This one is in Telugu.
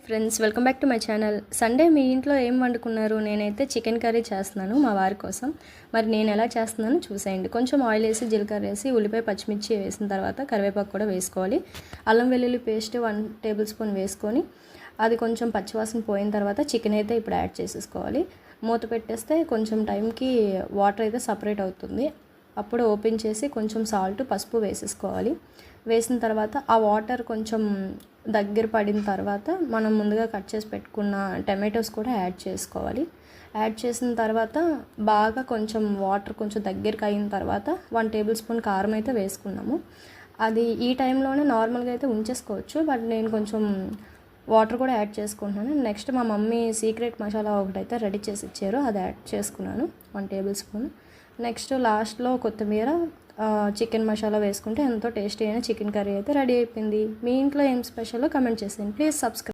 Friends, welcome back to my channel. Sunday మీ ఇంట్లో ఏం వండుకున్నారు? నేనైతే చికెన్ కర్రీ చేస్తున్నాను మా వారి కోసం. మరి నేను ఎలా చేస్తున్నానో చూసేయండి. కొంచెం ఆయిల్ వేసి, జీలకర్ర వేసి, ఉల్లిపాయ పచ్చిమిర్చి వేసిన తర్వాత కరివేపాకు కూడా వేసుకోవాలి. అల్లం వెల్లుల్లి పేస్ట్ 1 టేబుల్ స్పూన్ వేసుకొని అది కొంచెం పచ్చివాసన పోయిన తర్వాత చికెన్ అయితే ఇప్పుడు యాడ్ చేసేసుకోవాలి. మూత పెట్టేస్తే కొంచెం టైంకి వాటర్ అయితే సపరేట్ అవుతుంది. అప్పుడు ఓపెన్ చేసి కొంచెం సాల్ట్, పసుపు వేసేసుకోవాలి. వేసిన తర్వాత ఆ వాటర్ కొంచెం దగ్గర పడిన తర్వాత మనం ముందుగా కట్ చేసి పెట్టుకున్న టమాటోస్ కూడా యాడ్ చేసుకోవాలి. యాడ్ చేసిన తర్వాత బాగా కొంచెం వాటర్ కొంచెం దగ్గరికి అయిన తర్వాత 1 టేబుల్ స్పూన్ కారం అయితే వేసుకున్నాము. అది ఈ టైంలోనే నార్మల్గా అయితే ఉంచేసుకోవచ్చు, బట్ నేను కొంచెం వాటర్ కూడా యాడ్ చేసుకుంటున్నాను. నెక్స్ట్ మా మమ్మీ సీక్రెట్ మసాలా ఒకటైతే రెడీ చేసి ఇచ్చారు, అది యాడ్ చేసుకున్నాను 1 టేబుల్ స్పూన్. నెక్స్ట్ లాస్ట్లో కొత్తిమీర, చికెన్ మసాలా వేసుకుంటే ఎంతో టేస్టీ అయిన చికెన్ కర్రీ అయితే రెడీ అయిపోయింది. మీ ఇంట్లో ఏం స్పెషల్లో కమెంట్ చేసేయండి. Please subscribe.